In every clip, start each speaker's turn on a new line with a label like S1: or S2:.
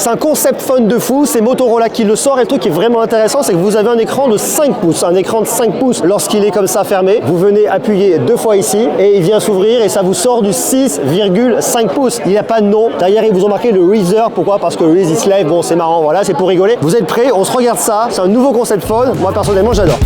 S1: C'est un concept phone de fou, c'est Motorola qui le sort et le truc qui est vraiment intéressant, c'est que vous avez un écran de 5 pouces, un écran de 5 pouces lorsqu'il est comme ça fermé. Vous venez appuyer 2 fois ici et il vient s'ouvrir et ça vous sort du 6,5 pouces. Il n'y a pas de nom. Derrière, ils vous ont marqué le Razer. Pourquoi? Parce que le Razer Slave, bon, c'est marrant, voilà, c'est pour rigoler. Vous êtes prêts? On se regarde ça. C'est un nouveau concept phone. Moi, personnellement, j'adore.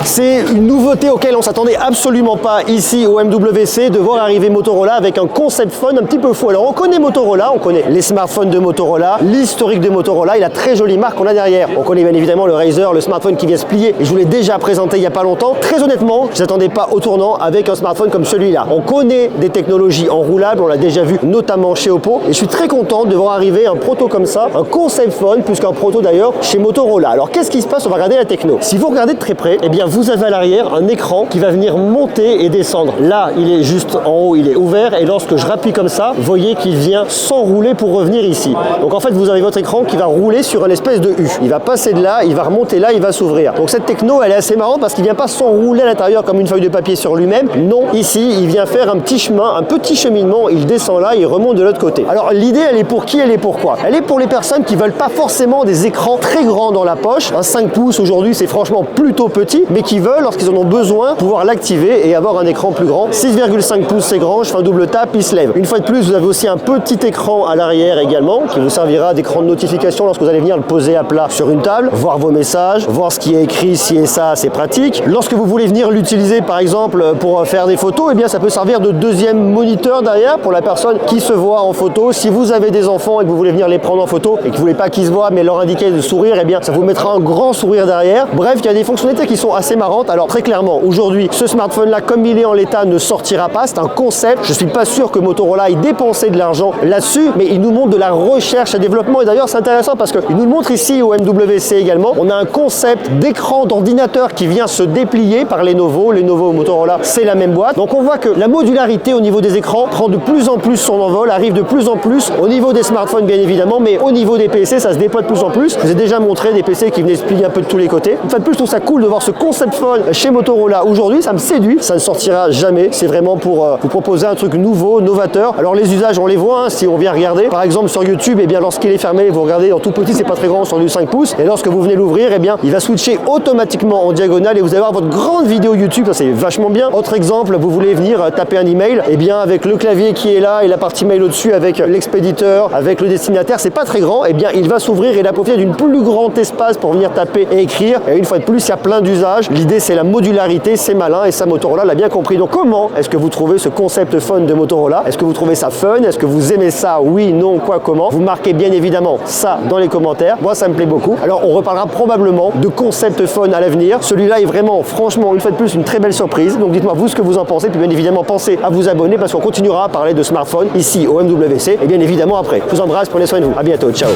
S1: C'est une nouveauté auquel on s'attendait absolument pas ici au MWC de voir arriver Motorola avec un concept phone un petit peu fou. Alors on connaît Motorola, on connaît les smartphones de Motorola, l'historique de Motorola et la très jolie marque qu'on a derrière. On connaît bien évidemment le Razer, le smartphone qui vient se plier et je vous l'ai déjà présenté il y a pas longtemps. Très honnêtement, je n'attendais pas au tournant avec un smartphone comme celui-là. On connaît des technologies enroulables, on l'a déjà vu notamment chez Oppo et je suis très content de voir arriver un proto comme ça, un concept phone plus qu'un proto d'ailleurs chez Motorola. Alors qu'est-ce qui se passe? On va regarder la techno. Si vous regardez de très près, eh bien vous avez à l'arrière un écran qui va venir monter et descendre. Là, il est juste en haut, il est ouvert et lorsque je rappuie comme ça, vous voyez qu'il vient s'enrouler pour revenir ici. Donc en fait, vous avez votre écran qui va rouler sur une espèce de U. Il va passer de là, il va remonter là, il va s'ouvrir. Donc cette techno, elle est assez marrante parce qu'il vient pas s'enrouler à l'intérieur comme une feuille de papier sur lui-même. Non, ici, il vient faire un petit chemin, un petit cheminement, il descend là, il remonte de l'autre côté. Alors l'idée, elle est pour qui? Elle est pourquoi? Elle est pour les personnes qui veulent pas forcément des écrans très grands dans la poche. Un 5 pouces aujourd'hui, c'est franchement plutôt petit, mais qui veulent, lorsqu'ils en ont besoin, pouvoir l'activer et avoir un écran plus grand. 6,5 pouces, c'est grand, je fais un double tap, il se lève. Une fois de plus, vous avez aussi un petit écran à l'arrière également, qui vous servira d'écran de notification lorsque vous allez venir le poser à plat sur une table, voir vos messages, voir ce qui est écrit, ci et ça, c'est pratique. Lorsque vous voulez venir l'utiliser, par exemple, pour faire des photos, eh bien, ça peut servir de deuxième moniteur derrière pour la personne qui se voit en photo. Si vous avez des enfants et que vous voulez venir les prendre en photo et que vous voulez pas qu'ils se voient, mais leur indiquer de sourire, eh bien, ça vous mettra un grand sourire derrière. Bref, il y a des fonctionnalités qui sont assez marrantes. Alors, très clairement, aujourd'hui, ce smartphone-là, comme il est en l'état, ne sortira pas. C'est un concept. Je suis pas sûr que Motorola ait dépensé de l'argent là-dessus, mais il nous montre de la recherche et développement. Et d'ailleurs, c'est intéressant parce qu'il nous le montre ici au MWC également. On a un concept d'écran d'ordinateur qui vient se déplier par Lenovo. Lenovo Motorola, c'est la même boîte. Donc, on voit que la modularité au niveau des écrans prend de plus en plus son envol, arrive de plus en plus au niveau des smartphones, bien évidemment, mais au niveau des PC, ça se déploie de plus en plus. Je vous ai déjà montré des PC qui venaient se plier un peu de tous les côtés. Une fois de plus, je trouve ça cool de voir ce concept phone chez Motorola aujourd'hui. Ça me séduit. Ça ne sortira jamais. C'est vraiment pour vous proposer un truc nouveau, novateur. Alors les usages, on les voit hein, si on vient regarder. Par exemple sur YouTube, eh bien lorsqu'il est fermé, vous regardez en tout petit, c'est pas très grand, sur du 5 pouces. Et lorsque vous venez l'ouvrir, eh bien il va switcher automatiquement en diagonale et vous allez avoir votre grande vidéo YouTube. Ça c'est vachement bien. Autre exemple, vous voulez venir taper un email, eh bien avec le clavier qui est là et la partie mail au-dessus avec l'expéditeur, avec le destinataire, c'est pas très grand. Eh bien il va s'ouvrir et la profiter d'une plus grand espace pour venir taper et écrire. Et une fois de plus, il y a plein d'usages. L'idée c'est la modularité, c'est malin et ça Motorola l'a bien compris. Donc comment est-ce que vous trouvez ce concept phone de Motorola? Est-ce que vous trouvez ça fun? Est-ce que vous aimez ça? Oui, non, quoi, comment? Vous marquez bien évidemment ça dans les commentaires. Moi, ça me plaît beaucoup. Alors, on reparlera probablement de concept phone à l'avenir. Celui-là est vraiment, franchement, une fois de plus, une très belle surprise. Donc, dites-moi vous ce que vous en pensez. Puis, bien évidemment, pensez à vous abonner parce qu'on continuera à parler de smartphone ici au MWC et bien évidemment après. Je vous embrasse, prenez soin de vous. À bientôt. Ciao.